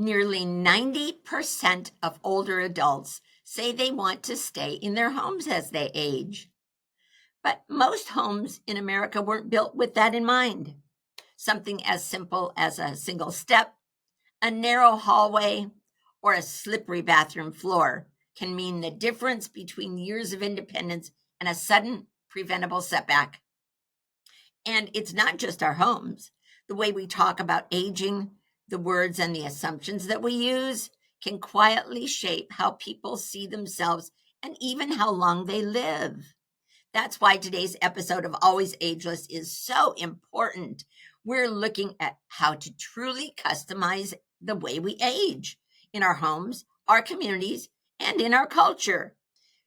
Nearly 90% of older adults say they want to stay in their homes as they age. But most homes in America weren't built with that in mind. Something as simple as a single step, a narrow hallway, or a slippery bathroom floor can mean the difference between years of independence and a sudden preventable setback. And it's not just our homes. The way we talk about aging, the words and the assumptions that we use can quietly shape how people see themselves and even how long they live. That's why today's episode of Always Ageless is so important. We're looking at how to truly customize the way we age in our homes, our communities, and in our culture.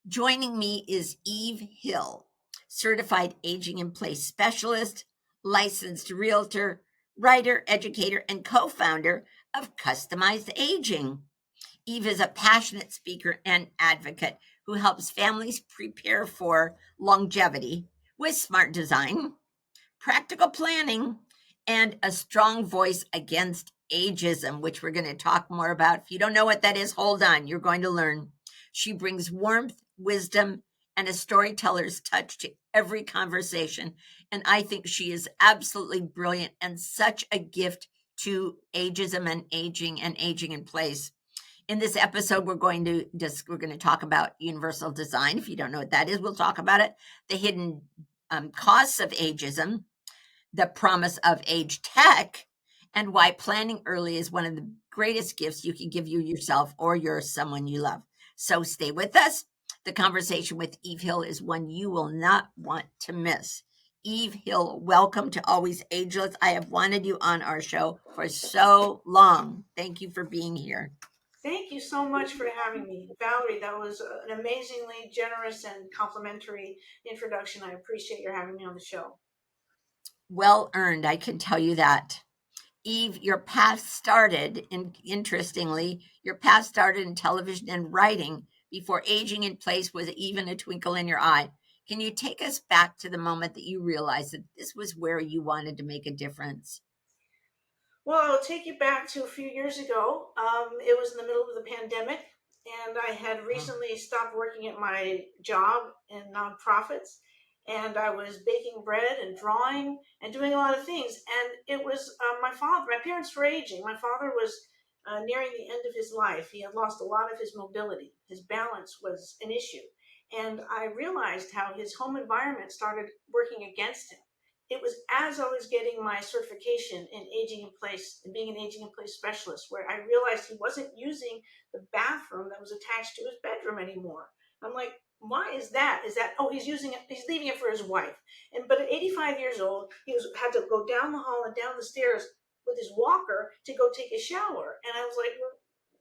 Joining me is Eve Hill, certified aging in place specialist, licensed realtor, writer, educator, and co founder of Customized Aging. Eve is a passionate speaker and advocate who helps families prepare for longevity with smart design, practical planning, and a strong voice against ageism, which we're going to talk more about. If you don't know what that is, hold on, you're going to learn. She brings warmth, wisdom, and a storyteller's touch to every conversation. And I think she is absolutely brilliant and such a gift to ageism and aging in place. In this episode, we're going to talk about universal design. If you don't know what that is, we'll talk about it. The hidden costs of ageism, the promise of age tech, and why planning early is one of the greatest gifts you can give yourself or someone you love. So stay with us. The conversation with Eve Hill is one you will not want to miss. Eve Hill, welcome to Always Ageless. I have wanted you on our show for so long. Thank you for being here. Thank you so much for having me, Valerie. That was an amazingly generous and complimentary introduction. I appreciate your having me on the show. Well earned, I can tell you that. Eve, your path started, interestingly, your path started in television and writing before aging in place was even a twinkle in your eye. Can you take us back to the moment that you realized that this was where you wanted to make a difference? Well, I'll take you back to a few years ago. It was in the middle of the pandemic, and I had recently stopped working at my job in nonprofits, and I was baking bread and drawing and doing a lot of things. And it was my parents were aging. My father was nearing the end of his life. He had lost a lot of his mobility. His balance was an issue. And I realized how his home environment started working against him. It was as I was getting my certification in aging in place and being an aging in place specialist, where I realized he wasn't using the bathroom that was attached to his bedroom anymore. I'm like, why is that? Oh, he's using it, he's leaving it for his wife. But at 85 years old, had to go down the hall and down the stairs with his walker to go take a shower. And I was like, well,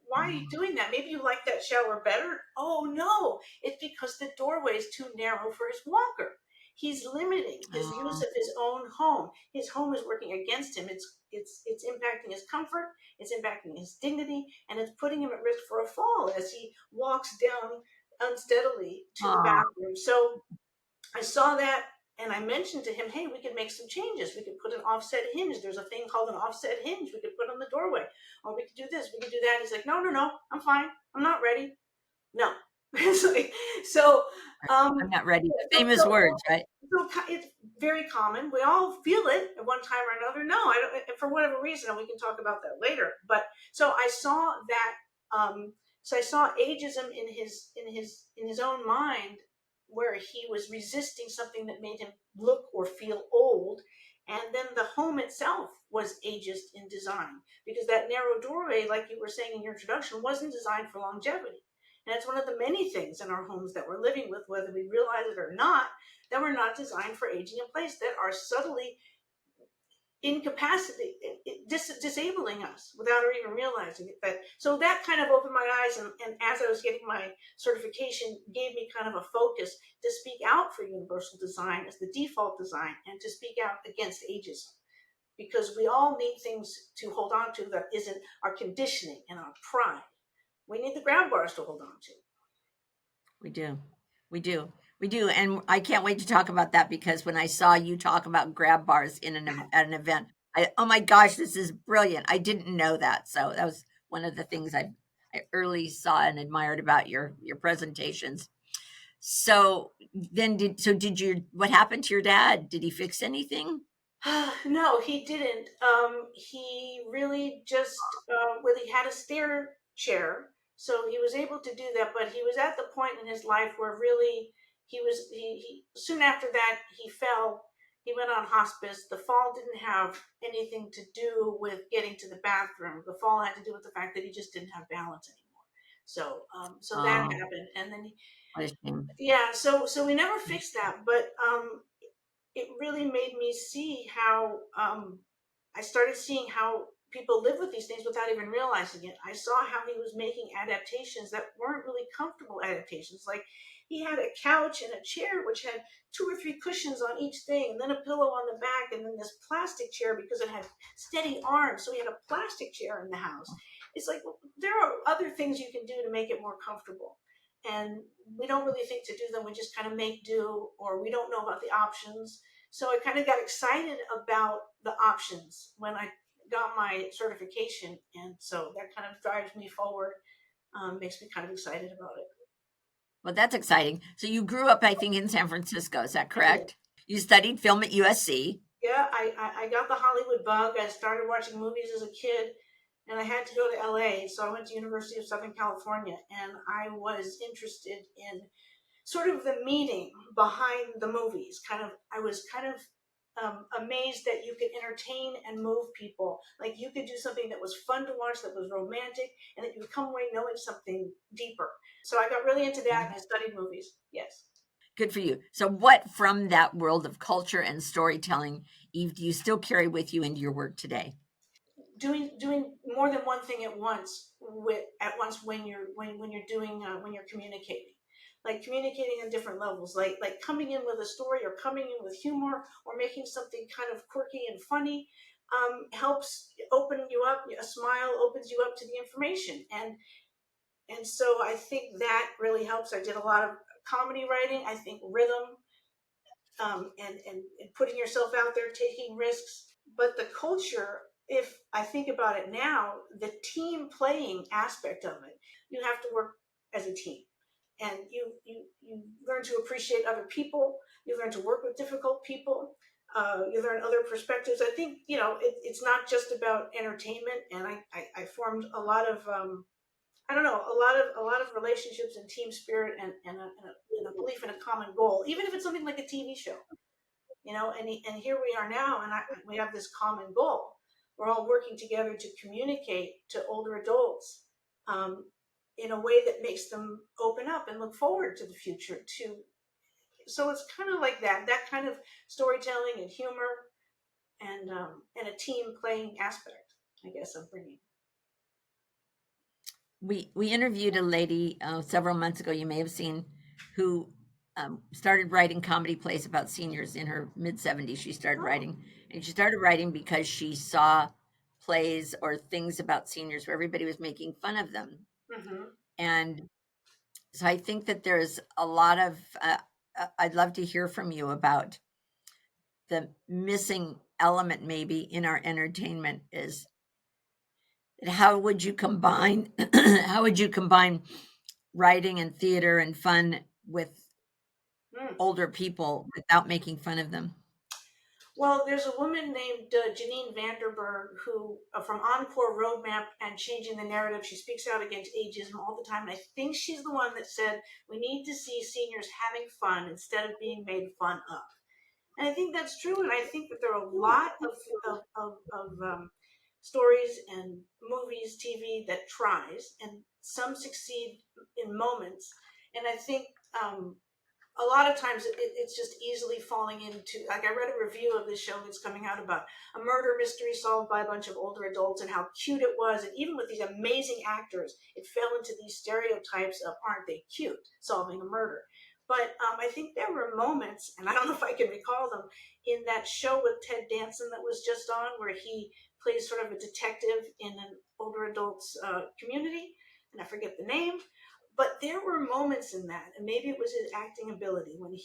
why are you doing that? Maybe you like that shower better. Oh no, it's because the doorway is too narrow for his walker. He's limiting his use of his own home. His home is working against him. It's impacting his comfort, it's impacting his dignity, and it's putting him at risk for a fall as he walks down unsteadily to the bathroom. So I saw that, and I mentioned to him, hey, we could make some changes. We could put an offset hinge. There's a thing called an offset hinge we could put on the doorway. Or we could do this, we could do that. He's like, no, I'm fine. I'm not ready. No. so I'm not ready. Famous words, right? So it's very common. We all feel it at one time or another. No, I don't. For whatever reason, and we can talk about that later. But so I saw that. So I saw ageism in his own mind, where he was resisting something that made him look or feel old, and then the home itself was ageist in design because that narrow doorway, like you were saying in your introduction, wasn't designed for longevity. And it's one of the many things in our homes that we're living with, whether we realize it or not, that were not designed for aging in place, that are subtly incapacitating, disabling us without our even realizing it. So that kind of opened my eyes, and as I was getting my certification, gave me kind of a focus to speak out for universal design as the default design and to speak out against ageism. Because we all need things to hold on to that isn't our conditioning and our pride. We need the grab bars to hold on to. We do. We do. We do. And I can't wait to talk about that because when I saw you talk about grab bars at an event, oh my gosh, this is brilliant. I didn't know that. So that was one of the things I early saw and admired about your presentations. So then did you what happened to your dad? Did he fix anything? No, he didn't. He really just, well, he had a stair chair, so he was able to do that. But he was at the point in his life where really he soon after that he fell. He went on hospice. The fall didn't have anything to do with getting to the bathroom. The fall had to do with the fact that he just didn't have balance anymore. So that Oh, happened, and then what a shame. yeah. So we never fixed that, but it really made me see how I started seeing how people live with these things without even realizing it. I saw how he was making adaptations that weren't really comfortable adaptations. Like he had a couch and a chair which had two or three cushions on each thing, and then a pillow on the back, and then this plastic chair because it had steady arms. So he had a plastic chair in the house. It's like, well, there are other things you can do to make it more comfortable. And we don't really think to do them. We just kind of make do, or we don't know about the options. So I kind of got excited about the options when I got my certification, and so that kind of drives me forward. Makes me kind of excited about it. Well, that's exciting. So you grew up, I think, in San Francisco. Is that I did. correct? You studied film at USC. Yeah, I got the Hollywood bug. I started watching movies as a kid, and I had to go to LA, so I went to University of Southern California, and I was interested in sort of the meaning behind the movies. I was kind of amazed that you could entertain and move people. Like you could do something that was fun to watch, that was romantic, and that you would come away knowing something deeper. So I got really into that, and I studied movies. Yes. Good for you. So what from that world of culture and storytelling, Eve, do you still carry with you into your work today? Doing more than one thing at once when you're doing when you're communicating, like communicating on different levels, like coming in with a story or coming in with humor or making something kind of quirky and funny, helps open you up. A smile opens you up to the information, and so I think that really helps. I did a lot of comedy writing. I think rhythm, and putting yourself out there, taking risks. But the culture, if I think about it now, the team playing aspect of it, you have to work as a team. And you learn to appreciate other people. You learn to work with difficult people. You learn other perspectives. I think it's not just about entertainment. And I formed a lot of I don't know, a lot of relationships and team spirit, and a belief in a common goal, even if it's something like a TV show. And here we are now, and we have this common goal. We're all working together to communicate to older adults, um, in a way that makes them open up and look forward to the future too. So it's kind of like that kind of storytelling and humor, and a team playing aspect, I guess I'm bringing. We interviewed a lady several months ago, you may have seen, who started writing comedy plays about seniors in her mid 70s. She started Oh. writing, and she started writing because she saw plays or things about seniors where everybody was making fun of them. Hmm. And so I think that there's a lot of, I'd love to hear from you about the missing element maybe in our entertainment is how would you combine, how would you combine writing and theater and fun with Mm. older people without making fun of them? Well, there's a woman named Janine Vanderberg who, from Encore Roadmap and Changing the Narrative, she speaks out against ageism all the time. And I think she's the one that said we need to see seniors having fun instead of being made fun of. And I think that's true. And I think that there are a lot of stories and movies, TV that tries, and some succeed in moments. And I think a lot of times it's just easily falling into, like, I read a review of this show that's coming out about a murder mystery solved by a bunch of older adults and how cute it was, and even with these amazing actors it fell into these stereotypes of aren't they cute solving a murder. But I think there were moments, and I don't know if I can recall them, in that show with Ted Danson that was just on, where he plays sort of a detective in an older adults community, and I forget the name. But there were moments in that, and maybe it was his acting ability, when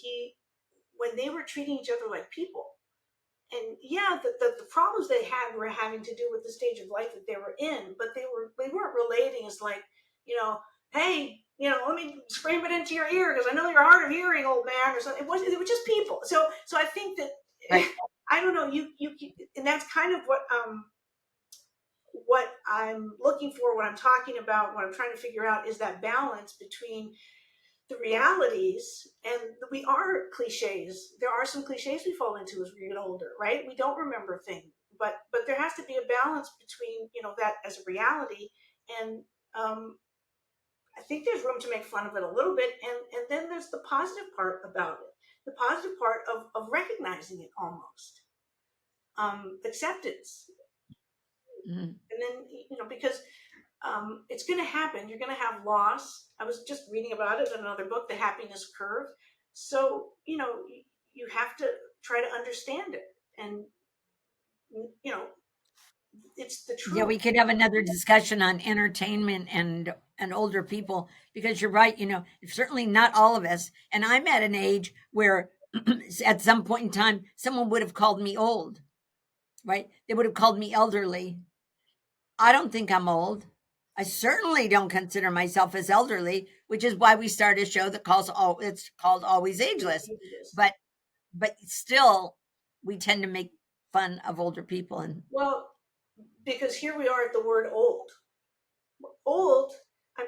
they were treating each other like people. And yeah, the problems they had were having to do with the stage of life that they were in, but they weren't is like, hey, let me scream it into your ear because I know you're hard of hearing, old man, or something. It was just people. So I think that Right. I don't know. You and that's kind of what I'm looking for, what I'm talking about, what I'm trying to figure out is that balance between the realities, and we are cliches. There are some cliches we fall into as we get older, right? We don't remember things, but there has to be a balance between that as a reality, and um, I think there's room to make fun of it a little bit, and then there's the positive part about it, the positive part of recognizing it almost, acceptance, Mm-hmm. and then because it's going to happen. You're going to have loss. I was just reading about it in another book, The Happiness Curve. So, you have to try to understand it. And, you know, it's the Yeah, truth. we could have another discussion on entertainment and older people, because you're right, certainly not all of us. And I'm at an age where at some point in time someone would have called me old, right? They would have called me elderly. I don't think I'm old. I certainly don't consider myself as elderly, which is why we started a show that it's called Always Ageless. But still, we tend to make fun of older people. And Well, because here we are at the word old. Old, I'm,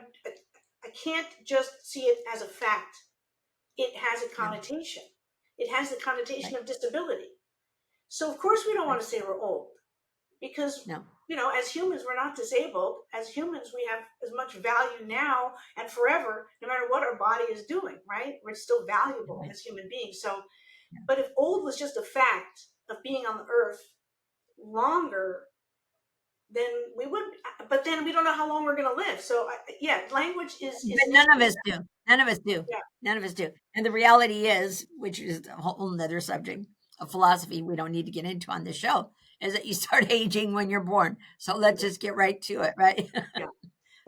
I can't just see it as a fact. It has a no, connotation. It has the connotation right, of disability. So, of course, we don't want right, to say we're old. Because no, as humans we're not disabled. As humans we have as much value now and forever, no matter what our body is doing, right? We're still valuable right, as human beings. So yeah. but if old was just a fact of being on the earth longer, then we would, but then we don't know how long we're going to live. So yeah, language is But an none issue of with us that. do. None of us do. Yeah, None of us do. And the reality is, which is a whole nother subject of philosophy we don't need to get into on the show, is that you start aging when you're born. So let's just get right to it, right? yeah.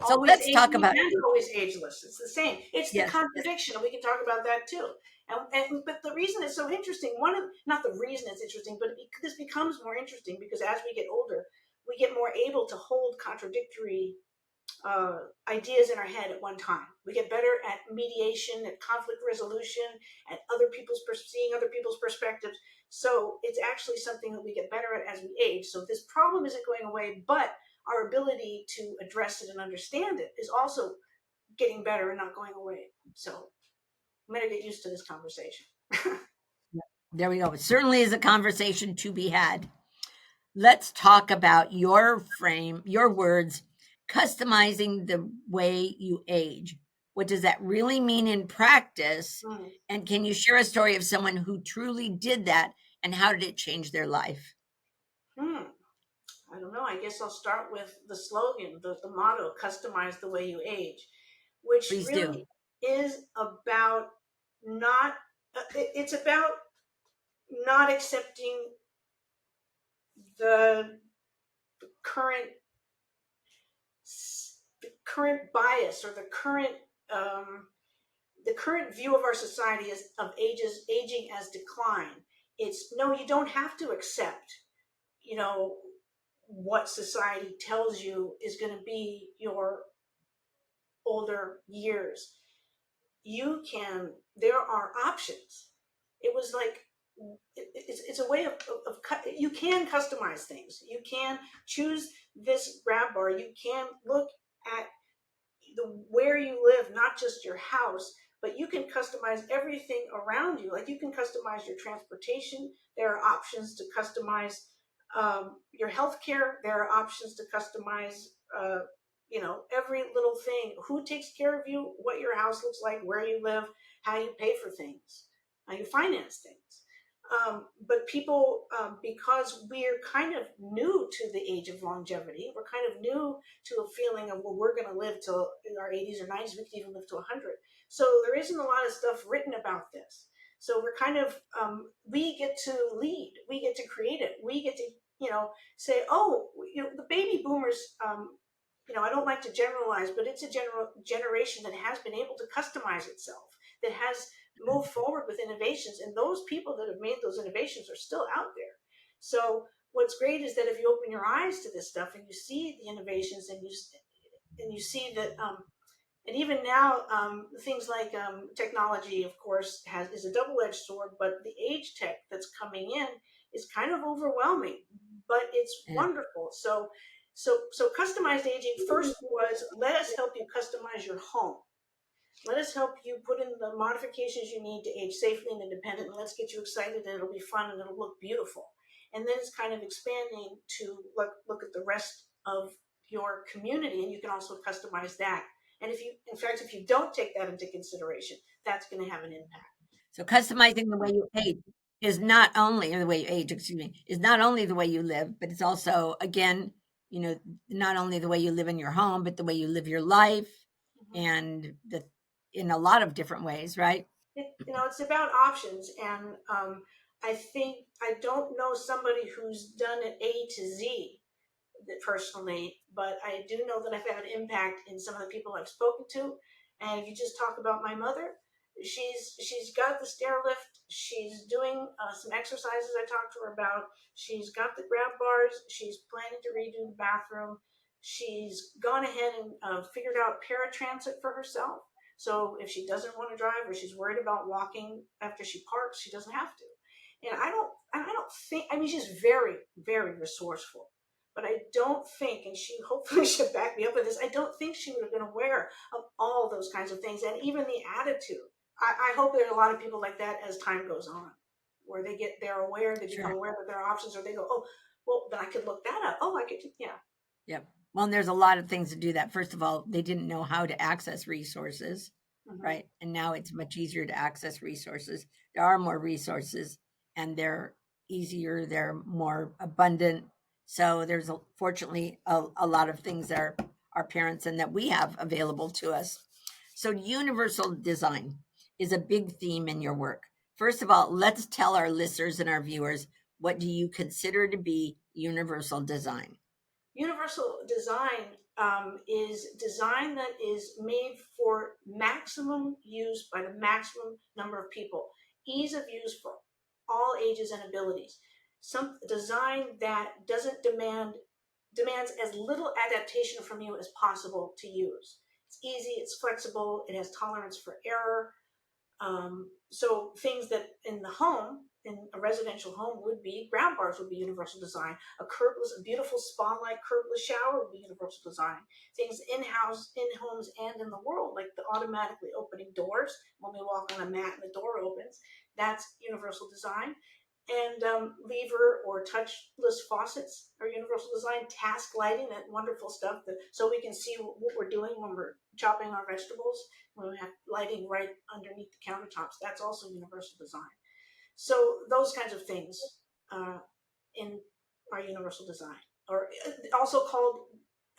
So Always let's talk aging about, and always ageless. It's the same. It's the yes, yes. contradiction, and we can talk about that too. And but the reason it's so interesting, not the reason it's interesting, but this becomes more interesting because as we get older, we get more able to hold contradictory ideas in our head at one time. We get better at mediation, at conflict resolution, at seeing other people's perspectives. So it's actually something that we get better at as we age. So this problem isn't going away, but our ability to address it and understand it is also getting better and not going away. So I'm going to get used to this conversation. There we go. It certainly is a conversation to be had. Let's talk about your words, customizing the way you age. What does that really mean in practice? Hmm. And can you share a story of someone who truly did that, and how did it change their life? Hmm. I don't know. I guess I'll start with the slogan, the motto, customize the way you age, which Please do. really is about not, it's about not accepting the current, the current bias or um, the current view of our society as of aging as decline. It's no, you don't have to accept, you know, what society tells you is going to be your older years. There are options. It was like, it's a way of you can customize things. You can choose this grab bar. You can look at where you live, not just your house, but you can customize everything around you. Like you can customize your transportation. There are options to customize your healthcare. There are options to customize, every little thing. Who takes care of you? What your house looks like? Where you live? How you pay for things? How you finance things? But people, because we're kind of new to the age of longevity, we're kind of new to a feeling of, well, we're going to live till our 80s or 90s. We could even live to 100. So there isn't a lot of stuff written about this. So we're kind of, we get to lead, we get to create it, we get to, say, oh, the baby boomers, I don't like to generalize, but it's a generation that has been able to customize itself, that has moved forward with innovations, and those people that have made those innovations are still out there. So what's great is that if you open your eyes to this stuff and you see the innovations and you see that, and even now, things like technology, of course, is a double-edged sword. But the age tech that's coming in is kind of overwhelming, but it's Yeah. wonderful. So customized aging first was, let us help you customize your home. Let us help you put in the modifications you need to age safely and independent, and let's get you excited, and it'll be fun, and it'll look beautiful. And then it's kind of expanding to look at the rest of your community, and you can also customize that. And in fact, if you don't take that into consideration, that's going to have an impact. So customizing the way you age is not only or the way you age, excuse me, is not only the way you live, but it's also, again, not only the way you live in your home, but the way you live your life, Mhm. and the in a lot of different ways, right? It's about options, and I don't know somebody who's done it A to Z personally, but I do know that I've had an impact in some of the people I've spoken to. And if you just talk about my mother, she's got the stair lift. She's doing some exercises I talked to her about. She's got the grab bars. She's planning to redo the bathroom. She's gone ahead and figured out paratransit for herself. So if she doesn't want to drive, or she's worried about walking after she parks, she doesn't have to. And I don't think, I mean, she's very, very resourceful. But I don't think, and she hopefully should back me up with this, I don't think she would have been aware of all those kinds of things, and even the attitude. I hope there are a lot of people like that as time goes on, where they're aware, they become Sure. aware that there are options, or they go, oh, well, then I could look that up. Oh, I could, yeah. Yep. Well, and there's a lot of things to do that. First of all, they didn't know how to access resources, Mm-hmm. right? And now it's much easier to access resources. There are more resources, and they're easier, they're more abundant. So there's fortunately a lot of things that our parents and that we have available to us. So universal design is a big theme in your work. First of all, let's tell our listeners and our viewers, what do you consider to be universal design? Universal design is design that is made for maximum use by the maximum number of people, ease of use for all ages and abilities. Some design that doesn't demands as little adaptation from you as possible to use. It's easy, it's flexible, it has tolerance for error, so things that in the home, in a residential home, would be ground bars would be universal design. A beautiful spa-like curbless shower would be universal design. Things in-house, in homes, and in the world, like the automatically opening doors when we walk on a mat and the door opens, that's universal design. And lever or touchless faucets are universal design. Task lighting, that wonderful stuff, so we can see what we're doing when we're chopping our vegetables, when we have lighting right underneath the countertops. That's also universal design. So those kinds of things in our universal design, or also called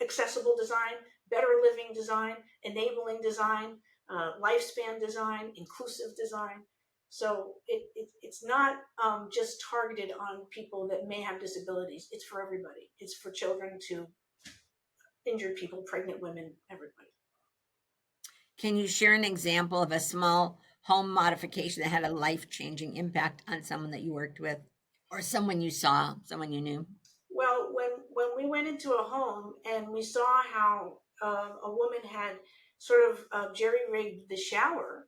accessible design, better living design, enabling design, lifespan design, inclusive design. So it's not just targeted on people that may have disabilities. It's for everybody. It's for children to injured people, pregnant women, everybody. Can you share an example of a small home modification that had a life-changing impact on someone that you worked with, or someone you saw, someone you knew? Well, when we went into a home and we saw how a woman had sort of jerry rigged the shower,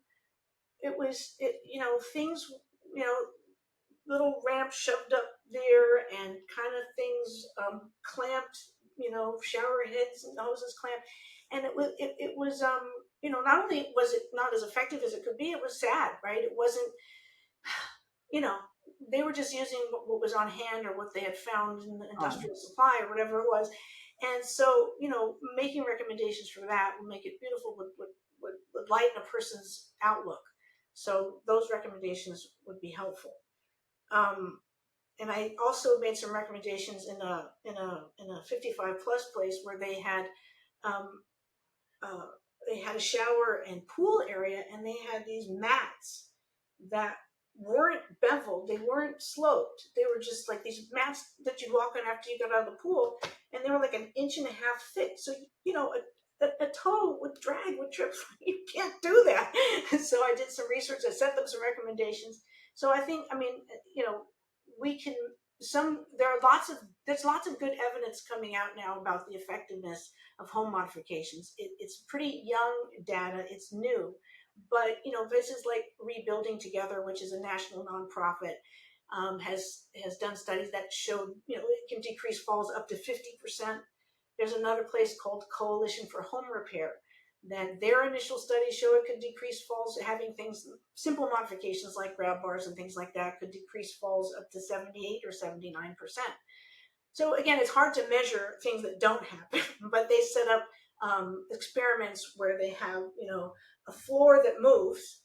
things, you know, little ramps shoved up there, and kind of things clamped, shower heads and hoses clamped, and it was not only was it not as effective as it could be, it was sad, right? It wasn't, you know, they were just using what was on hand, or what they had found in the Oh, industrial supply, or whatever it was. And so, making recommendations for that would make it beautiful, would lighten a person's outlook. So those recommendations would be helpful. And I also made some recommendations in a 55 plus place, where um, they had a shower and pool area, and they had these mats that weren't beveled, they weren't sloped, they were just like these mats that you'd walk on after you got out of the pool, and they were like an inch and a half thick. So a toe would drag, would trip. You can't do that. So I did some research, I sent them some recommendations. So I think, we can there's lots of good evidence coming out now about the effectiveness of home modifications. It's pretty young data, it's new, but this is like Rebuilding Together, which is a national nonprofit, has done studies that showed it can decrease falls up to 50%. There's another place called Coalition for Home Repair that their initial studies show it could decrease falls. Having things, simple modifications like grab bars and things like that, could decrease falls up to 78 or 79%. So again, it's hard to measure things that don't happen, but they set up experiments where they have a floor that moves,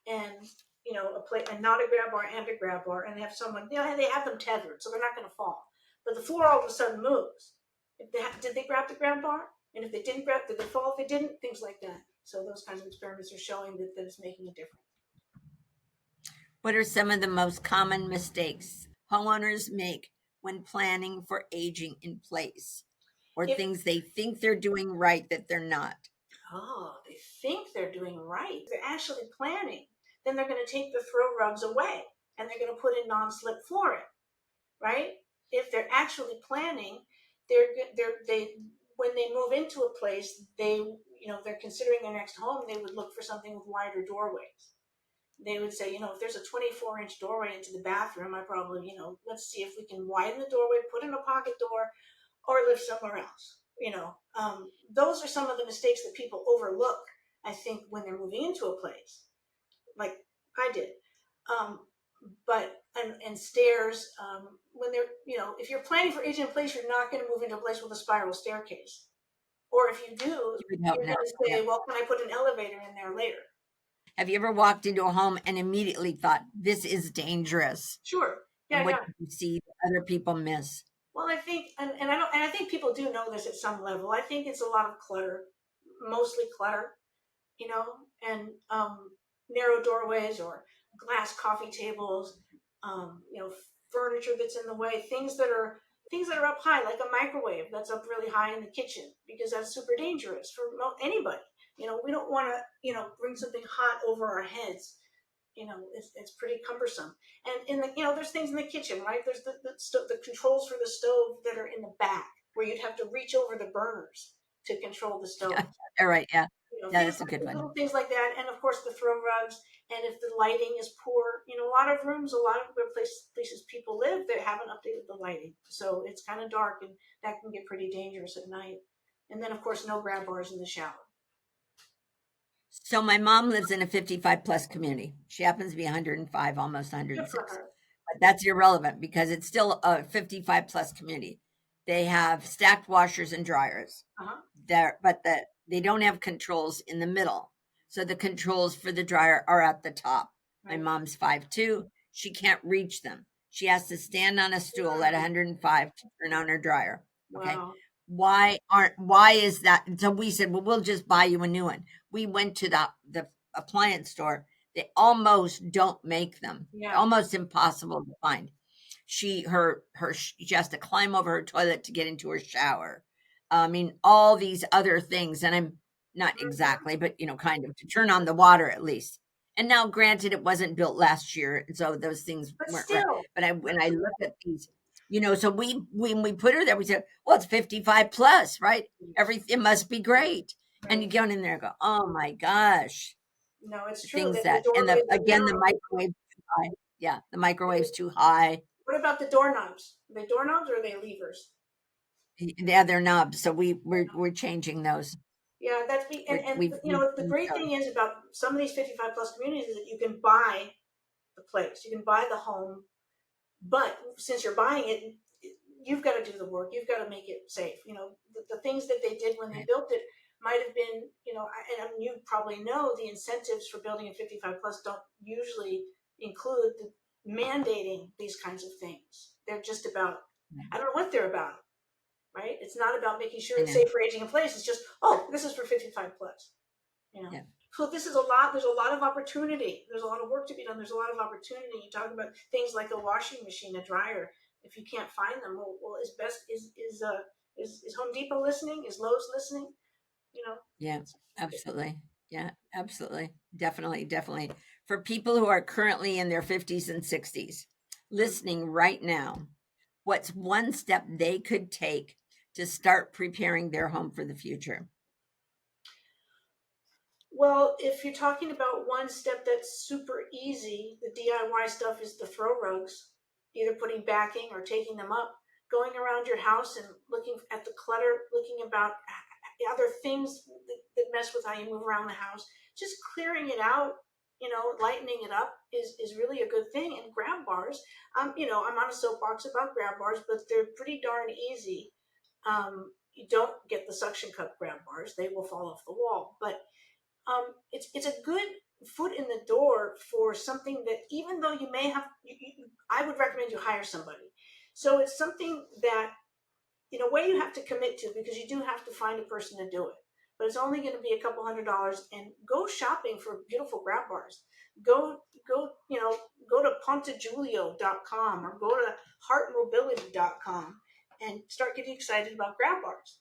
and a plate, and not a grab bar and a grab bar, and they have someone, they have them tethered, so they're not going to fall. But the floor all of a sudden moves. Did they grab the grab bar? And if they didn't grab, did they fall? If they didn't, things like that. So those kinds of experiments are showing that it's making a difference. What are some of the most common mistakes homeowners make when planning for aging in place, or If things they think they're doing right that they're not? they think they're doing right, they're actually planning, then they're going to take the throw rugs away and they're going to put in non-slip flooring, right? If they're actually planning, they when they move into a place, they're considering their next home, they would look for something with wider doorways. They would say, if there's a 24-inch doorway into the bathroom, I probably, let's see if we can widen the doorway, put in a pocket door, or live somewhere else. Those are some of the mistakes that people overlook, I think, when they're moving into a place, like I did. Um, but and stairs, when they're, if you're planning for aging in place, you're not going to move into a place with a spiral staircase. Or if you do, You would hope you're not. going to Yeah. say, well, can I put an elevator in there later? Have you ever walked into a home and immediately thought, this is dangerous? Sure. And Yeah, what yeah. did you see that other people miss? Well, I think, and I think people do know this at some level. I think it's a lot of clutter, mostly clutter, you know, and narrow doorways or glass coffee tables, furniture that's in the way, things that are up high, like a microwave that's up really high in the kitchen, because that's super dangerous for anybody. We don't want to, bring something hot over our heads. It's pretty cumbersome. And there's things in the kitchen, right? There's the controls for the stove that are in the back, where you'd have to reach over the burners to control the stove. All right. Yeah. Yeah, Things that's a good like one. little things like that, and of course the throw rugs. And if the lighting is poor, a lot of rooms, a lot of places people live, they haven't updated the lighting, so it's kind of dark, and that can get pretty dangerous at night. And then of course no grab bars in the shower. So my mom lives in a 55 plus community. She happens to be 105, almost Good for 106. her. But that's irrelevant because it's still a 55 plus community. They have stacked washers and dryers Uh-huh. there, but they don't have controls in the middle. So the controls for the dryer are at the top. My Right. mom's 5'2". She can't reach them. She has to stand on a stool at 105 to turn on her dryer. Okay. Wow. Why is that? So we said, well, we'll just buy you a new one. We went to the appliance store. They almost don't make them. They're Yeah. almost impossible to find. She has to climb over her toilet to get into her shower. I mean, all these other things, and I'm not Mhm. exactly, but kind of to turn on the water at least. And now, granted, it wasn't built last year, so those things But weren't right. still. But when I look at these, so when we put her there, we said, well, it's 55 plus, right? It must be great. And you Right. go in there and go, oh my gosh, No, it's the true. things The that, and doorways are again, the narrow. microwave too high. Yeah, the microwave's too high. What about the doorknobs? Are they doorknobs or are they levers? Yeah, they're knobs. So we're changing those. Yeah, that's be and We've the changed great those. thing is about some of these 55 plus communities is that you can buy the place, you can buy the home, but since you're buying it, you've got to do the work. You've got to make it safe. The things that they did when they Right. built it might have been, and you probably know the incentives for building a 55 plus don't usually include mandating these kinds of things. They're just about, Right. I don't know what they're about, right? It's not about making sure I it's know. safe for aging in place. It's just, oh, this is for 55 plus, you know. Yeah. So this is a lot. There's a lot of opportunity. There's a lot of work to be done. There's a lot of opportunity. You talk about things like a washing machine, a dryer. If you can't find them, well, is Home Depot listening? Is Lowe's listening? You know. Yeah, absolutely. Yeah, absolutely. Definitely, definitely. For people who are currently in their 50s and 60s, listening right now, What's one step they could take to start preparing their home for the future? Well, if you're talking about one step that's super easy, the DIY stuff is the throw rugs, either putting backing or taking them up, going around your house and looking at the clutter, looking about other things that mess with how you move around the house, just clearing it out, lightening it up is really a good thing. And grab bars, I'm on a soapbox about grab bars, but they're pretty darn easy. You don't get the suction cup grab bars; they will fall off the wall, but it's a good foot in the door for something that, even though you may have, I would recommend you hire somebody. So it's something that, in a way, you have to commit to, because you do have to find a person to do it. But it's only going to be a couple $100s, and go shopping for beautiful grab bars. Go, go to ponteggiulio.com or go to heartmobility.com and start getting excited about grab bars.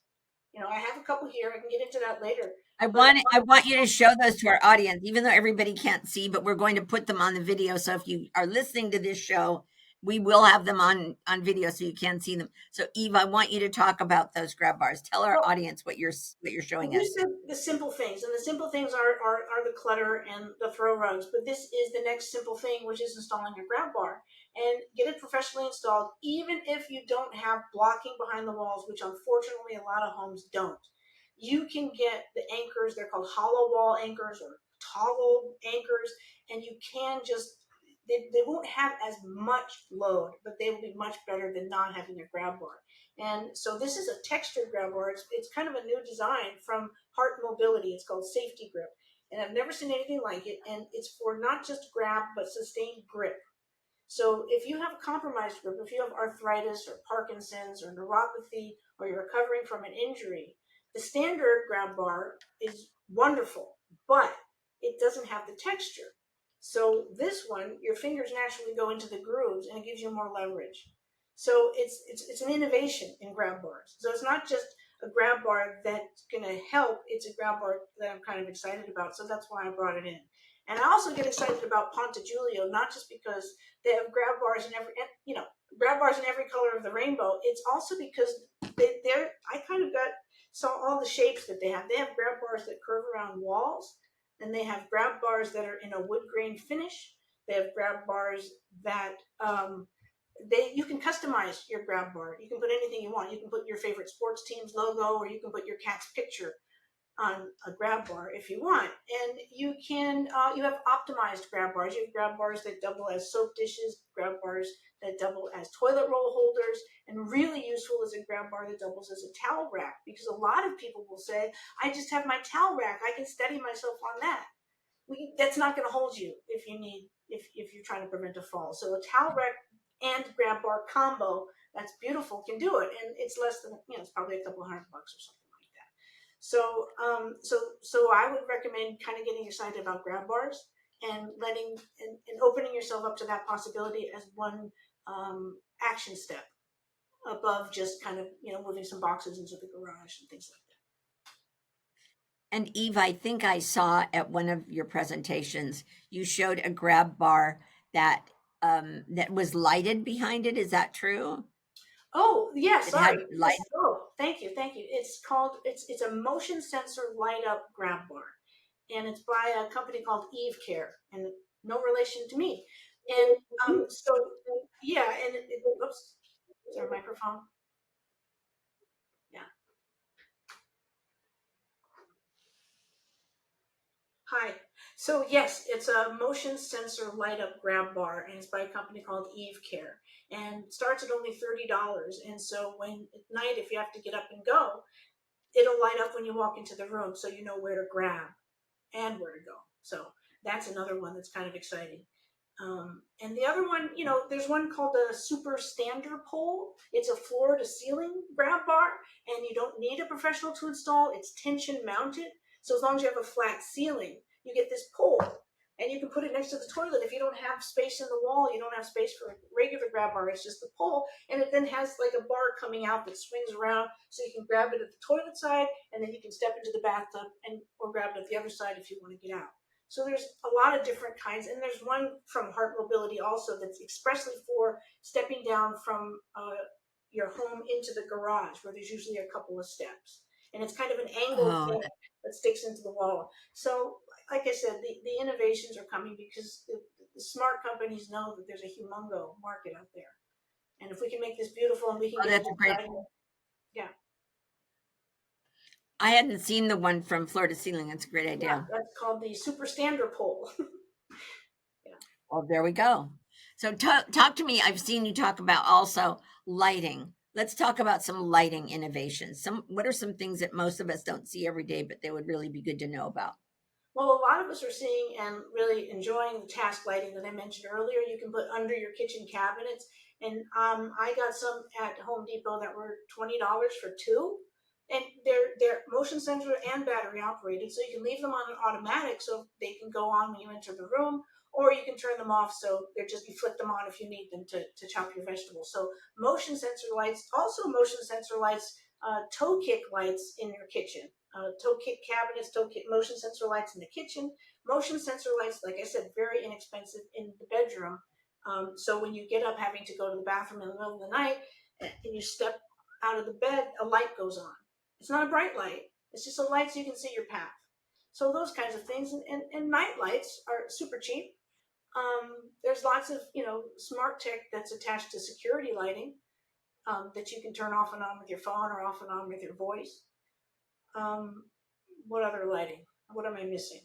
I have a couple here. I can get into that later. But I want you to show those to our audience, even though everybody can't see, but we're going to put them on the video. So if you are listening to this show, we will have them on video so you can see them. So Eve, I want you to talk about those grab bars. Tell our well, audience what you're well, showing we us. said the simple things, and the simple things are the clutter and the throw rugs. But this is the next simple thing, which is installing a grab bar, and get it professionally installed. Even if you don't have blocking behind the walls, which unfortunately a lot of homes don't, you can get the anchors. They're called hollow wall anchors or toggle anchors, and you can just, they won't have as much load, but they will be much better than not having a grab bar. And so this is a textured grab bar. It's kind of a new design from Heart Mobility. It's called Safety Grip. And I've never seen anything like it. And it's for not just grab, but sustained grip. So if you have a compromised grip, if you have arthritis or Parkinson's or neuropathy, or you're recovering from an injury, the standard grab bar is wonderful, but it doesn't have the texture. So this one, your fingers naturally go into the grooves and it gives you more leverage. So it's an innovation in grab bars. So it's not just a grab bar that's going to help. It's a grab bar that I'm kind of excited about. So that's why I brought it in. And I also get excited about Ponte Giulio, not just because they have grab bars in grab bars in every color of the rainbow. It's also because I kind of saw all the shapes that they have. They have grab bars that curve around walls, and they have grab bars that are in a wood grain finish. They have grab bars that you can customize your grab bar. You can put anything you want. You can put your favorite sports team's logo, or you can put your cat's picture on a grab bar if you want. And you have optimized grab bars. You have grab bars that double as soap dishes, grab bars that double as toilet roll holders, and really useful is a grab bar that doubles as a towel rack, because a lot of people will say, I just have my towel rack, I can steady myself on that. That's not going to hold you if you're trying to prevent a fall. So a towel rack and grab bar combo that's beautiful can do it, and it's less than, it's probably a couple $100 or something like that. So I would recommend kind of getting excited about grab bars and and opening yourself up to that possibility as one action step above just kind of moving some boxes into the garage and things like that. And Eve, I think I saw at one of your presentations, you showed a grab bar that that was lighted behind it. Is that true? Oh yeah, It had sorry. light. Yes. Oh, thank you. It's a motion sensor light up grab bar, and it's by a company called Eve Care, and no relation to me. And so yeah, and oops, is there a microphone? Yeah. Hi. So yes, it's a motion sensor light up grab bar, and it's by a company called Eve Care, and starts at only $30. And so when at night, if you have to get up and go, it'll light up when you walk into the room, so you know where to grab and where to go. So that's another one that's kind of exciting. And the other one, there's one called the Super Stander Pole. It's a floor to ceiling grab bar, and you don't need a professional to install. It's tension mounted. So as long as you have a flat ceiling, you get this pole, and you can put it next to the toilet. If you don't have space in the wall, you don't have space for a regular grab bar, it's just the pole. And it then has like a bar coming out that swings around, so you can grab it at the toilet side, and then you can step into the bathtub or grab it at the other side if you want to get out. So there's a lot of different kinds, and there's one from Heart Mobility also that's expressly for stepping down from your home into the garage, where there's usually a couple of steps, and it's kind of an angled Oh, thing that sticks into the wall. So, like I said, the innovations are coming because the smart companies know that there's a humongo market out there, and if we can make this beautiful and we can oh, get that's a more great. value, yeah, I hadn't seen the one from floor to ceiling. That's a great yeah, idea. that's called the super standard pole. Yeah. Well, there we go. So talk to me. I've seen you talk about also lighting. Let's talk about some lighting innovations. What are some things that most of us don't see every day, but they would really be good to know about? Well, a lot of us are seeing and really enjoying the task lighting that I mentioned earlier. You can put under your kitchen cabinets, and I got some at Home Depot that were $20 for two, and they're motion sensor and battery operated, so you can leave them on an automatic so they can go on when you enter the room, or you can turn them off so they're just you flick them on if you need them to chop your vegetables. So motion sensor lights, also motion sensor lights, toe kick lights in your kitchen, toe kick cabinets, toe kick motion sensor lights in the kitchen, motion sensor lights, like I said, very inexpensive in the bedroom. So when you get up having to go to the bathroom in the middle of the night and you step out of the bed, a light goes on. It's not a bright light. It's just a light so you can see your path. So those kinds of things, and night lights are super cheap. There's lots of smart tech that's attached to security lighting, that you can turn off and on with your phone or off and on with your voice. Um, what other lighting? What am I missing?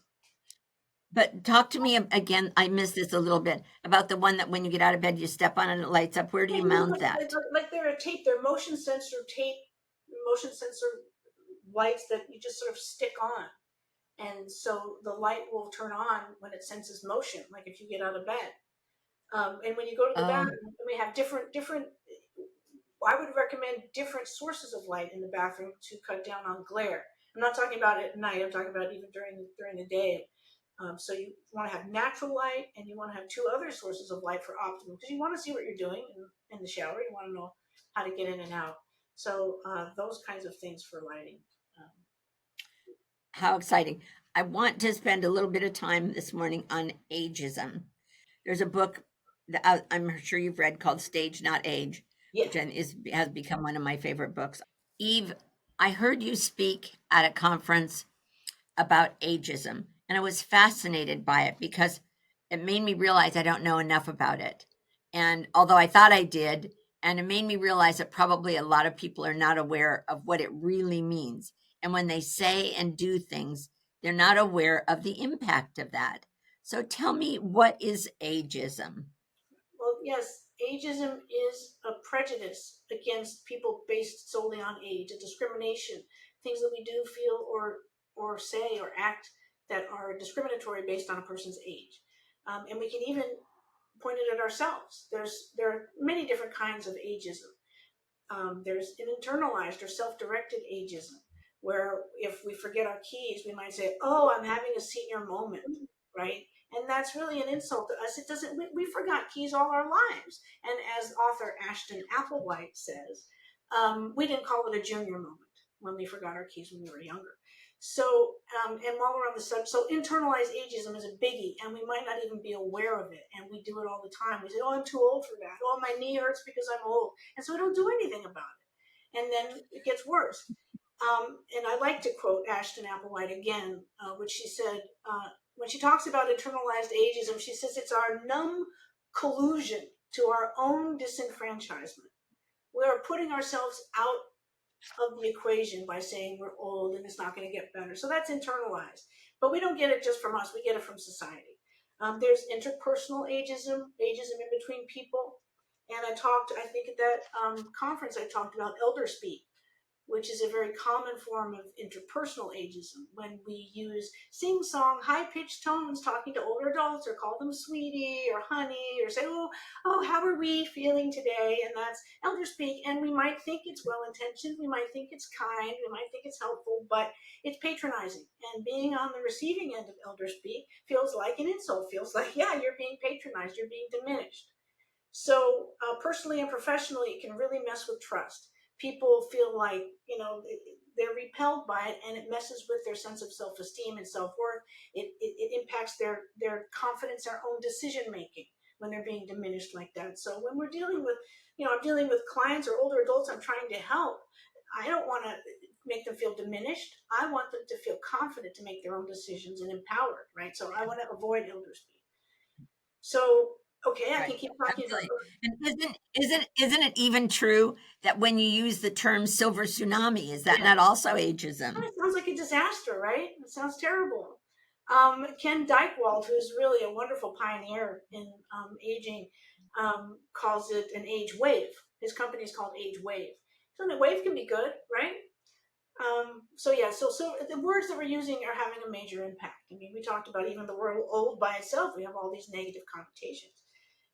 But talk to me again. I missed this a little bit about the one that when you get out of bed, you step on it and it lights up. Where do Yeah, you you know, mount that? like they're a tape. They're motion sensor tape, motion sensor lights that you just sort of stick on, and so the light will turn on when it senses motion, like if you get out of bed. And when you go to the Oh, bathroom, we have different. I would recommend different sources of light in the bathroom to cut down on glare. I'm not talking about it at night. I'm talking about even during the day. So you want to have natural light, and you want to have two other sources of light for optimum, because you want to see what you're doing in the shower. You want to know how to get in and out. So those kinds of things for lighting. Um, how exciting. I want to spend a little bit of time this morning on ageism. There's a book that I'm sure you've read called Stage Not Age, yeah. which has become one of my favorite books. Eve, I heard you speak at a conference about ageism, and I was fascinated by it because it made me realize I don't know enough about it. And although I thought I did, and it made me realize that probably a lot of people are not aware of what it really means. And when they say and do things, they're not aware of the impact of that. So tell me, what is ageism? Well, yes, ageism is a prejudice against people based solely on age, a discrimination, things that we do, feel, or say or act that are discriminatory based on a person's age. And we can even point it at ourselves. There are many different kinds of ageism. There's an internalized or self-directed ageism, where if we forget our keys, we might say, "Oh, I'm having a senior moment," right? And that's really an insult to us. It doesn't. We forgot keys all our lives. And as author Ashton Applewhite says, we didn't call it a junior moment when we forgot our keys when we were younger. So, and while we're on the subject, so internalized ageism is a biggie, and we might not even be aware of it. And we do it all the time. We say, "Oh, I'm too old for that." "Oh, my knee hurts because I'm old." And so we don't do anything about it. And then it gets worse. And I like to quote Ashton Applewhite again, which she said, when she talks about internalized ageism, she says it's our numb collusion to our own disenfranchisement. We are putting ourselves out of the equation by saying we're old and it's not going to get better. So that's internalized. But we don't get it just from us, we get it from society. There's interpersonal ageism, ageism in between people. And I think at that conference, I talked about elder speak, which is a very common form of interpersonal ageism, when we use sing song, high pitched tones talking to older adults, or call them sweetie or honey, or say, oh, how are we feeling today? And that's elder speak. And we might think it's well intentioned, we might think it's kind, we might think it's helpful, but it's patronizing. And being on the receiving end of elder speak feels like an insult, feels like, yeah, you're being patronized, you're being diminished. So personally and professionally, it can really mess with trust. People feel like they're repelled by it, and it messes with their sense of self-esteem and self-worth. It impacts their confidence, their own decision making when they're being diminished like that. So when we're dealing with, I'm dealing with clients or older adults I'm trying to help, I don't want to make them feel diminished. I want them to feel confident to make their own decisions and empowered, right? So I want to avoid elder speak. So, okay, I Right. can keep talking about. Absolutely. And isn't it even true that when you use the term silver tsunami, is that Yeah, not also ageism? it sounds like a disaster, right? It sounds terrible. Ken Dykewald, who's really a wonderful pioneer in aging, calls it an age wave. His company is called Age Wave. So the wave can be good, right? So the words that we're using are having a major impact. I mean, we talked about even the word old by itself. We have all these negative connotations.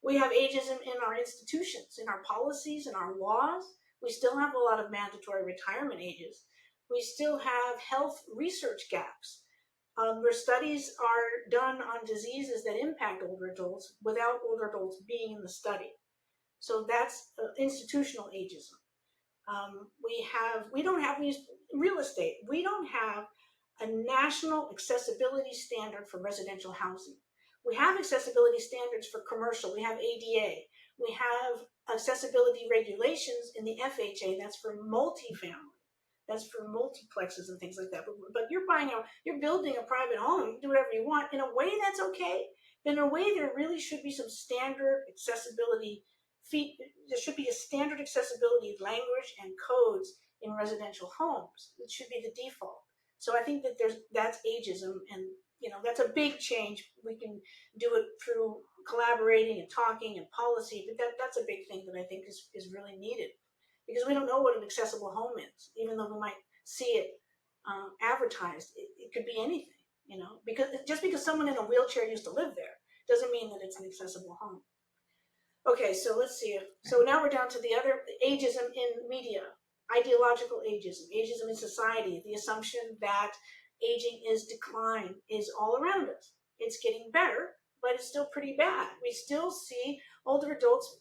We have ageism in our institutions, in our policies, in our laws. We still have a lot of mandatory retirement ages. We still have health research gaps, where studies are done on diseases that impact older adults without older adults being in the study. So that's institutional ageism. We don't have real estate. We don't have a national accessibility standard for residential housing. We have accessibility standards for commercial. We have ADA. We have accessibility regulations in the FHA. That's for multifamily. That's for multiplexes and things like that. But you're building a private home. You can do whatever you want. In a way, that's okay. But in a way, there really should be some standard accessibility there should be a standard accessibility language and codes in residential homes. It should be the default. So I think that that's ageism, and that's a big change. We can do it through collaborating and talking and policy, but that's a big thing that I think is really needed, because we don't know what an accessible home is, even though we might see it advertised. It could be anything, because just because someone in a wheelchair used to live there doesn't mean that it's an accessible home. Okay, so let's see. So now we're down to the other ageism in media, ideological ageism, ageism in society, the assumption that aging is decline is all around us. It's getting better, but it's still pretty bad. We still see older adults,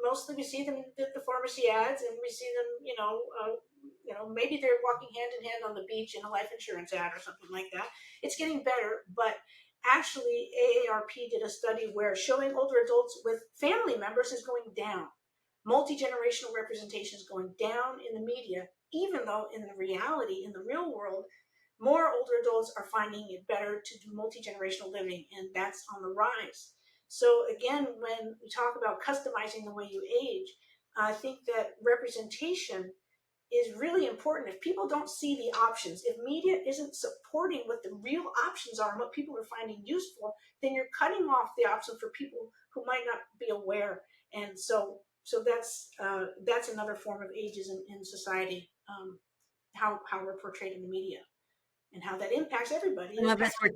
mostly we see them at the pharmacy ads, and we see them, maybe they're walking hand in hand on the beach in a life insurance ad or something like that. It's getting better, but actually, AARP did a study where showing older adults with family members is going down. Multi-generational representation is going down in the media, even though in the reality, in the real world, more older adults are finding it better to do multi-generational living, and that's on the rise. So again, when we talk about customizing the way you age, I think that representation is really important. If people don't see the options, if media isn't supporting what the real options are and what people are finding useful, then you're cutting off the option for people who might not be aware. And so that's another form of ageism in society, how we're portrayed in the media and how that impacts everybody. Some of us were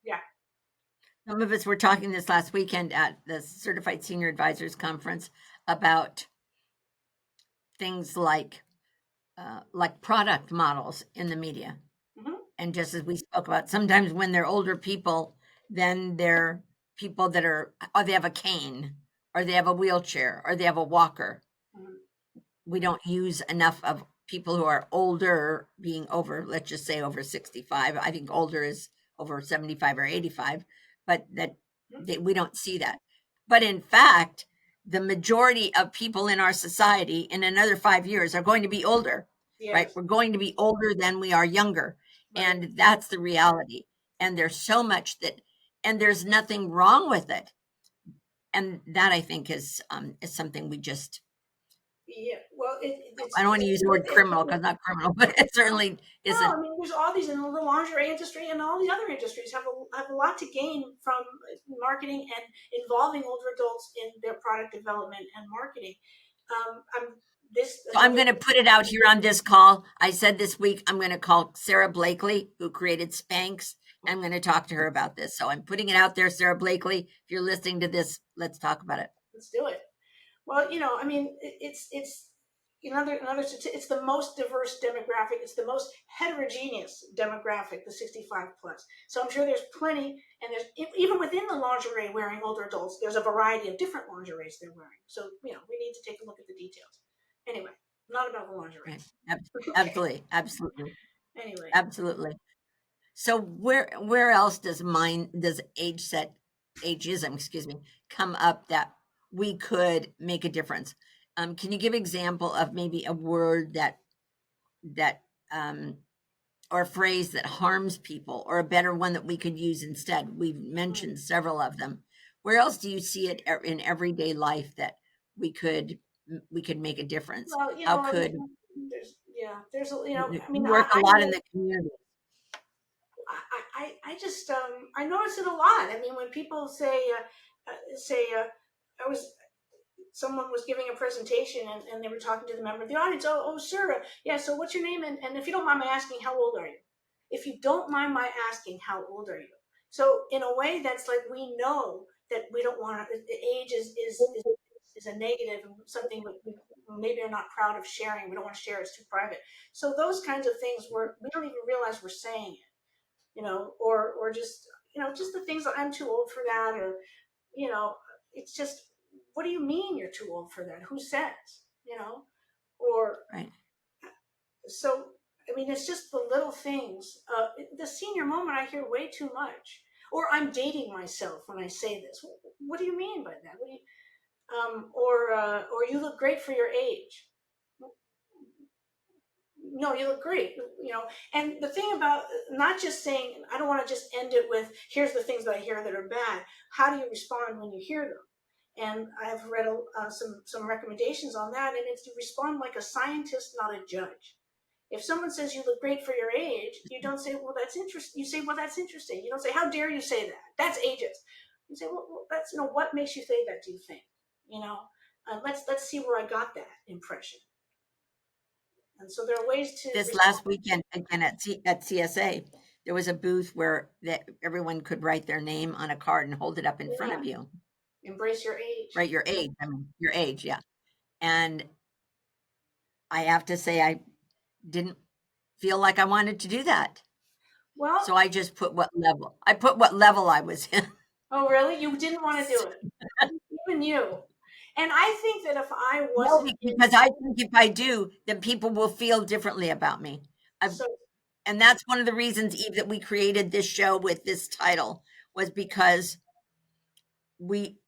Yeah. some of us were talking this last weekend at the Certified Senior Advisors Conference about things like product models in the media. Mm-hmm. And just as we spoke about, sometimes when they're older people, then they're people that or they have a cane, or they have a wheelchair, or they have a walker. Mm-hmm. We don't use enough of people who are older being over, let's just say over 65. I think older is over 75 or 85, but we don't see that. But in fact, the majority of people in our society in another 5 years are going to be older, right? Yes. We're going to be older than we are younger. Right. And that's the reality. And there's so much and there's nothing wrong with it. And that, I think, is something we just, Yeah. Well, I don't want to use the word criminal, because not criminal, but it certainly isn't. No, I mean, there's all these in the lingerie industry, and all the other industries have a lot to gain from marketing and involving older adults in their product development and marketing. So I'm going to put it out here on this call. I said this week I'm going to call Sarah Blakely, who created Spanx. I'm going to talk to her about this. So I'm putting it out there, Sarah Blakely. If you're listening to this, let's talk about it. Let's do it. Well, I mean, it's it's the most diverse demographic. It's the most heterogeneous demographic, the 65 plus. So I'm sure there's plenty, and there's even within the lingerie wearing older adults, there's a variety of different lingeries they're wearing. So we need to take a look at the details. Anyway. not about the lingerie. Right. Okay. Absolutely, absolutely, Anyway, absolutely. So where else does ageism, excuse me, come up that we could make a difference? Can you give example of maybe a word that or a phrase that harms people, or a better one that we could use instead? We've mentioned several of them. Where else do you see it in everyday life that we could we could make a difference? well, How could there's I mean, you work a I lot in know the community? I just I notice it a lot. I mean, when people say I was someone was giving a presentation and they were talking to the member of the audience. Oh, sure, yeah. So what's your name? And if you don't mind my asking, how old are you? If you don't mind my asking, how old are you? So in a way, that's like we know that we don't want to. Age is a negative and something we maybe are not proud of sharing. We don't want to share. It's too private. So those kinds of things we don't even realize we're saying it, or just just the things that I'm too old for that, or it's just, what do you mean you're too old for that? Who says? Or Right. so. I mean, it's just the little things. The senior moment I hear way too much, or I'm dating myself when I say this. What do you mean by that? What do you, or you look great for your age. No, you look great. And the thing about not just saying, I don't want to just end it with, here's the things that I hear that are bad. How do you respond when you hear them? And I've read some recommendations on that, and it's to respond like a scientist, not a judge. If someone says you look great for your age, you don't say, well, that's interesting. You say, well, that's interesting. You don't say, how dare you say that? That's ageist. You say, well, that's, what makes you say that, do you think? You know, let's see where I got that impression. And so there are ways to This respond. last weekend, again at CSA, there was a booth where that everyone could write their name on a card and hold it up in front Yeah, of you. embrace your age. Write your age. I mean, your age, yeah. And I have to say, I didn't feel like I wanted to do that. Well, So I just put what level. I put what level I was in. oh, really? You didn't want to do it, even you. And I think that if I No, wasn't in, because I think if I do, then people will feel differently about me. I've, so and that's one of the reasons, Eve, that we created this show with this title, was because we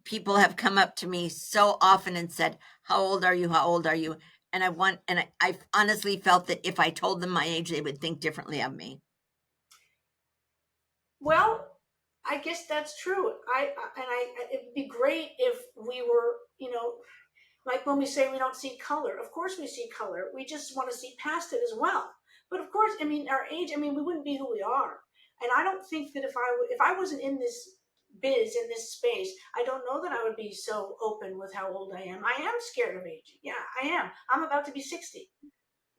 people have come up to me so often and said, "How old are you? How old are you?" And I honestly felt that if I told them my age, they would think differently of me. well, I guess that's true. It'd be great if we were, like when we say we don't see color. Of course we see color. We just want to see past it as well. But of course, I mean, our age. I mean, we wouldn't be who we are. And I don't think that if I wasn't in this biz in this space, I don't know that I would be so open with how old I am. I am scared of aging. Yeah, I am. I'm about to be 60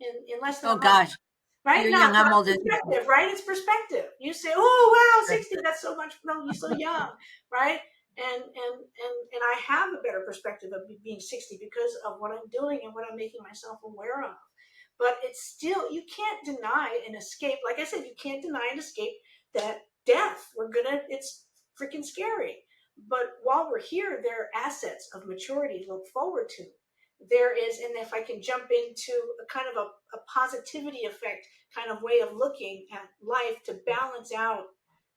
in less than Oh a month. gosh, Right you're now, young. so I'm that's older than you. perspective, right? It's perspective. You say, "Oh wow, Right. 60, that's so much." No, you're so young, right? And I have a better perspective of being 60 because of what I'm doing and what I'm making myself aware of. But it's still, you can't deny an escape. Like I said, you can't deny an escape that death. It's freaking scary. But while we're here, there are assets of maturity to look forward to. There is, and if I can jump into a kind of a positivity effect kind of way of looking at life to balance out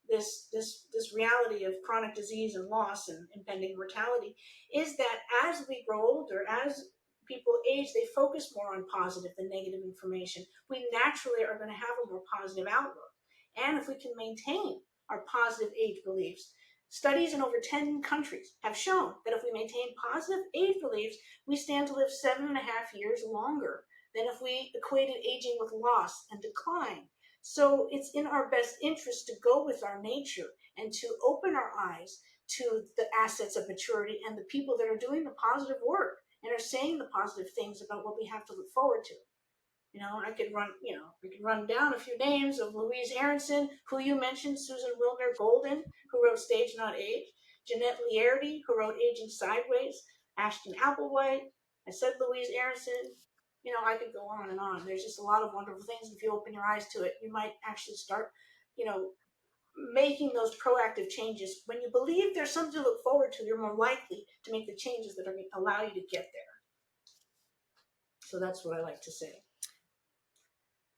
this reality of chronic disease and loss and impending mortality, is that as we grow older, as people age, they focus more on positive than negative information. We naturally are going to have a more positive outlook. And if we can maintain our positive age beliefs, studies in over 10 countries have shown that if we maintain positive age beliefs, we stand to live 7.5 years longer than if we equated aging with loss and decline. So it's in our best interest to go with our nature and to open our eyes to the assets of maturity and the people that are doing the positive work and are saying the positive things about what we have to look forward to. We could run down a few names of Louise Aronson, who you mentioned, Susan Wilner Golden, who wrote Stage Not Age, Jeanette Lierdy, who wrote Aging Sideways, Ashton Applewhite. I said Louise Aronson. I could go on and on. There's just a lot of wonderful things. If you open your eyes to it, you might actually start, you know, making those proactive changes. When you believe there's something to look forward to, you're more likely to make the changes that are going to allow you to get there. So that's what I like to say.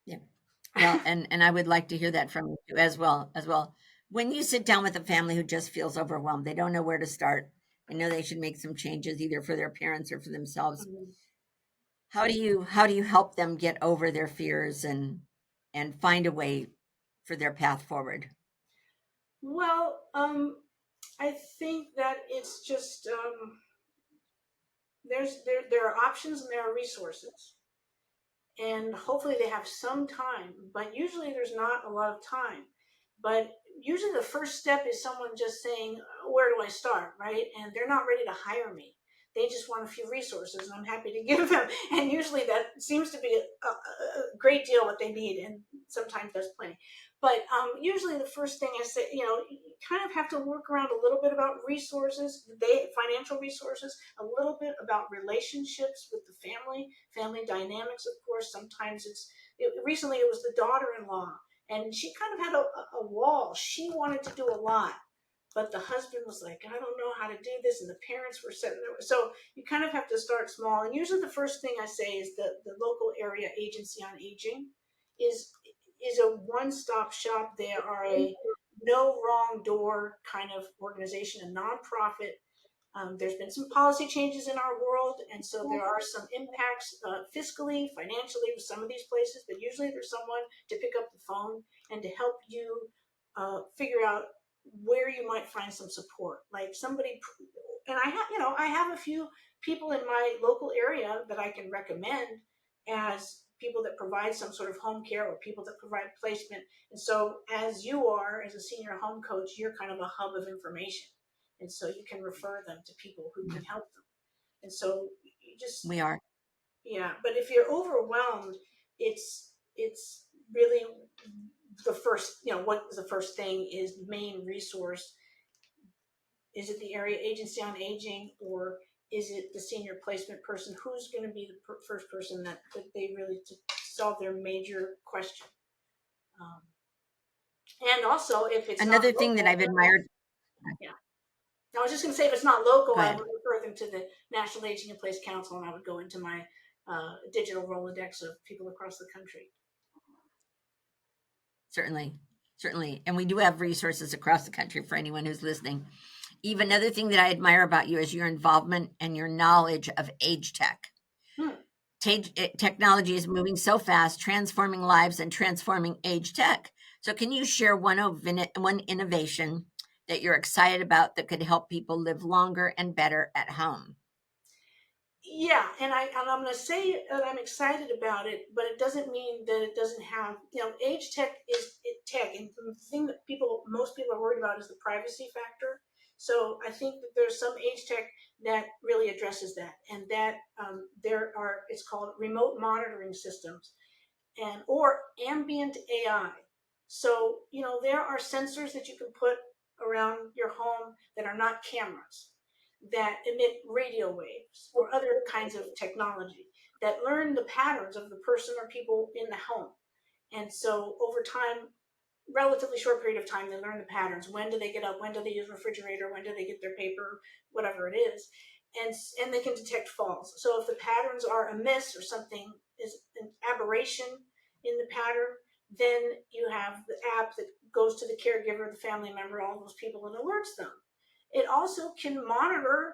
Yeah. Well, and I would like to hear that from you as well. When you sit down with a family who just feels overwhelmed, they don't know where to start. They know they should make some changes either for their parents or for themselves. Mhm. How do you help them get over their fears and find a way for their path forward? Well, I think that it's just there are options and there are resources, and hopefully they have some time. But usually there's not a lot of time. But usually the first step is someone just saying, "Where do I start?" Right? And they're not ready to hire me. They just want a few resources, and I'm happy to give them. And usually that seems to be a great deal what they need, and sometimes there's plenty. But usually the first thing I say, you kind of have to work around a little bit about resources, financial resources, a little bit about relationships with the family dynamics. Of course, sometimes recently it was the daughter-in-law, and she kind of had a wall. She wanted to do a lot, but the husband was like, I don't know how to do this, and the parents were sitting there. So you kind of have to start small. And usually the first thing I say is the local area agency on aging is is a one-stop shop. They are a no wrong door kind of organization, a nonprofit. There's been some policy changes in our world, and so there are some impacts fiscally, financially with some of these places, but usually there's someone to pick up the phone and to help you figure out where you might find some support. Like somebody, and I have a few people in my local area that I can recommend as people that provide some sort of home care or people that provide placement. And so, as you are, as a senior home coach, you're kind of a hub of information, and so you can refer them to people who can help them. And so you just, We are. yeah. But if you're overwhelmed, it's really the first, what is the first thing is the main resource. Is it the area agency on aging, or is it the senior placement person? Who's going to be the first person that they really to solve their major question? um, and also, if it's not Another thing that local, I've admired. yeah. I was just going to say, if it's not local, Go I ahead. would refer them to the National Aging in Place Council, and I would go into my digital Rolodex of people across the country. Certainly, certainly, and we do have resources across the country for anyone who's listening. Even another thing that I admire about you is your involvement and your knowledge of age tech. Hmm. Technology is moving so fast, transforming lives and transforming age tech. So, can you share one innovation that you're excited about that could help people live longer and better at home? Yeah, and I'm going to say that I'm excited about it, but it doesn't mean that it doesn't have, age tech is tech, and the thing that most people are worried about is the privacy factor. So I think that there's some age tech that really addresses that, and that it's called remote monitoring systems, and or ambient AI. So, there are sensors that you can put around your home that are not cameras, that emit radio waves or other kinds of technology that learn the patterns of the person or people in the home. And so over time, relatively short period of time, they learn the patterns. When do they get up? When do they use refrigerator? When do they get their paper? Whatever it is. And they can detect falls. So if the patterns are amiss or something is an aberration in the pattern, then you have the app that goes to the caregiver, the family member, all those people, and alerts them. It also can monitor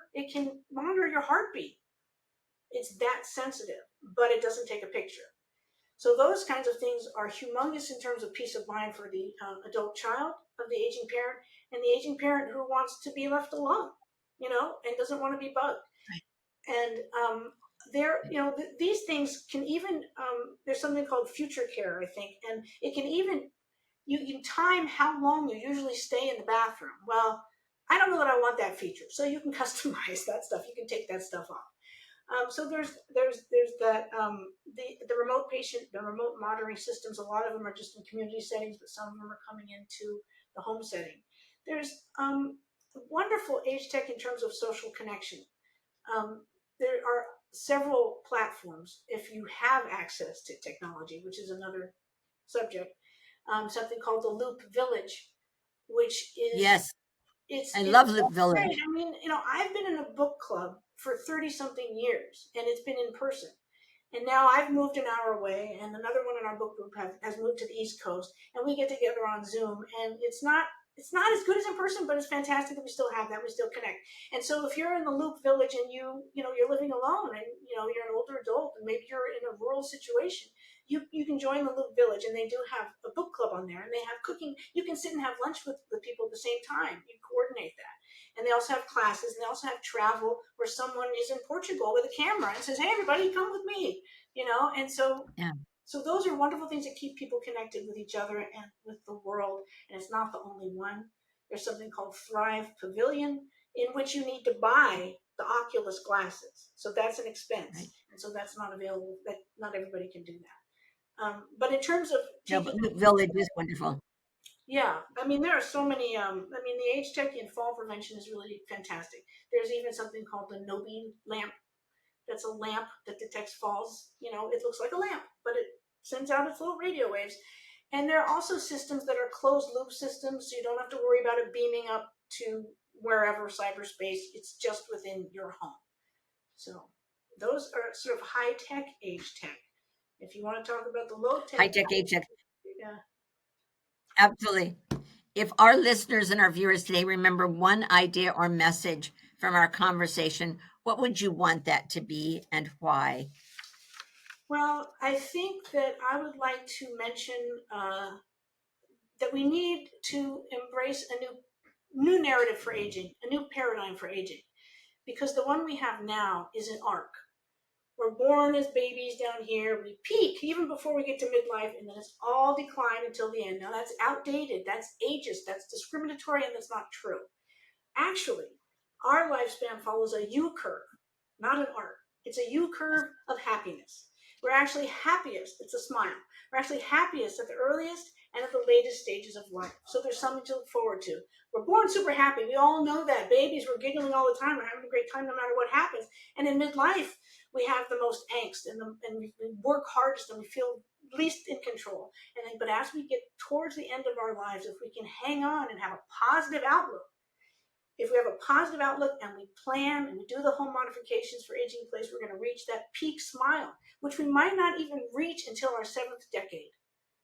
your heartbeat. It's that sensitive, but it doesn't take a picture. So those kinds of things are humongous in terms of peace of mind for the adult child of the aging parent, and the aging parent who wants to be left alone, and doesn't want to be bugged. And these things can even, there's something called future care, I think, and it can even, you can time how long you usually stay in the bathroom. Well, I don't know that I want that feature, so you can customize that stuff. You can take that stuff off. So there's that, the remote monitoring systems. A lot of them are just in community settings, but some of them are coming into the home setting. There's wonderful age tech in terms of social connection. There are several platforms if you have access to technology, which is another subject. Something called the Loop Village, which is Yes, I it's love Loop great. Village. I mean, I've been in a book club for 30 something years, and it's been in person. And now I've moved an hour away, and another one in our book group has moved to the East Coast, and we get together on Zoom. And it's not as good as in person, but it's fantastic that we still have that. We still connect. And so if you're in the Loop Village and you're living alone, and you're an older adult, and maybe you're in a rural situation, you can join the Loop Village, and they do have a book club on there, and they have cooking. You can sit and have lunch with people at the same time. You coordinate that. And they also have classes, and they also have travel where someone is in Portugal with a camera and says, "Hey, everybody, come with me," And Yeah. so those are wonderful things that keep people connected with each other and with the world. And it's not the only one. There's something called Thrive Pavilion, in which you need to buy the Oculus glasses. So that's an expense, Right. and so that's not available. That not everybody can do that. But in terms of No, but taking Loop Village is wonderful. yeah, I mean, there are so many. The age tech in fall prevention is really fantastic. There's even something called the Nobi lamp. That's a lamp that detects falls. It looks like a lamp, but it sends out its little radio waves. And there are also systems that are closed loop systems, so you don't have to worry about it beaming up to wherever cyberspace. It's just within your home. So those are sort of high tech age tech. If you want to talk about the low tech, High tech, age tech. yeah. Absolutely. If our listeners and our viewers today remember one idea or message from our conversation, what would you want that to be and why? Well, I think that I would like to mention that we need to embrace a new narrative for aging, a new paradigm for aging, because the one we have now is an arc. We're born as babies down here, we peak even before we get to midlife, and then it's all decline until the end. Now that's outdated, that's ageist, that's discriminatory, and that's not true. Actually, our lifespan follows a U curve, not an arc. It's a U curve of happiness. We're actually happiest, it's a smile. We're actually happiest at the earliest and at the latest stages of life. So there's something to look forward to. We're born super happy. We all know that. Babies, we're giggling all the time. We're having a great time no matter what happens. And in midlife, we have the most angst and we work hardest and we feel least in control. But as we get towards the end of our lives, if we can hang on and have a positive outlook, if we have a positive outlook and we plan and we do the home modifications for aging in place, we're going to reach that peak smile, which we might not even reach until our seventh decade.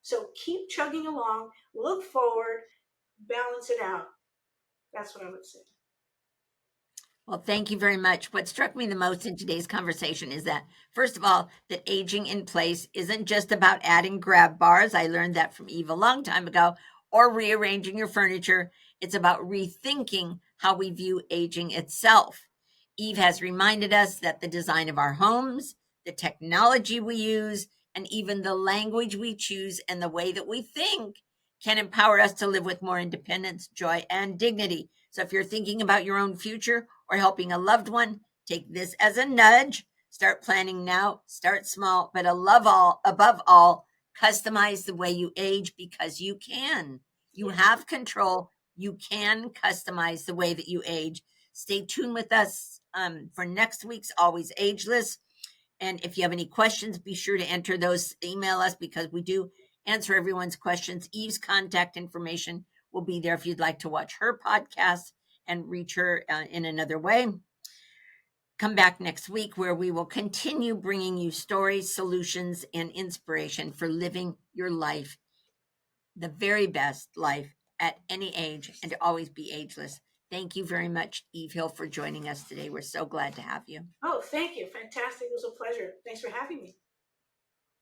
So keep chugging along, look forward, balance it out. That's what I would say. Well, thank you very much. What struck me the most in today's conversation is that, first of all, that aging in place isn't just about adding grab bars. I learned that from Eve a long time ago, or rearranging your furniture. It's about rethinking how we view aging itself. Eve has reminded us that the design of our homes, the technology we use, and even the language we choose and the way that we think can empower us to live with more independence, joy, and dignity. So if you're thinking about your own future or helping a loved one, take this as a nudge. Start planning now, start small, but above all, customize the way you age because you can. You have control. You can customize the way that you age. Stay tuned with us for next week's Always Ageless. And if you have any questions, be sure to enter those, email us because we do answer everyone's questions. Eve's contact information will be there if you'd like to watch her podcast and reach her in another way. Come back next week where we will continue bringing you stories, solutions, and inspiration for living your life, the very best life at any age and to always be ageless. Thank you very much, Eve Hill, for joining us today. We're so glad to have you. Oh, thank you. Fantastic. It was a pleasure. Thanks for having me.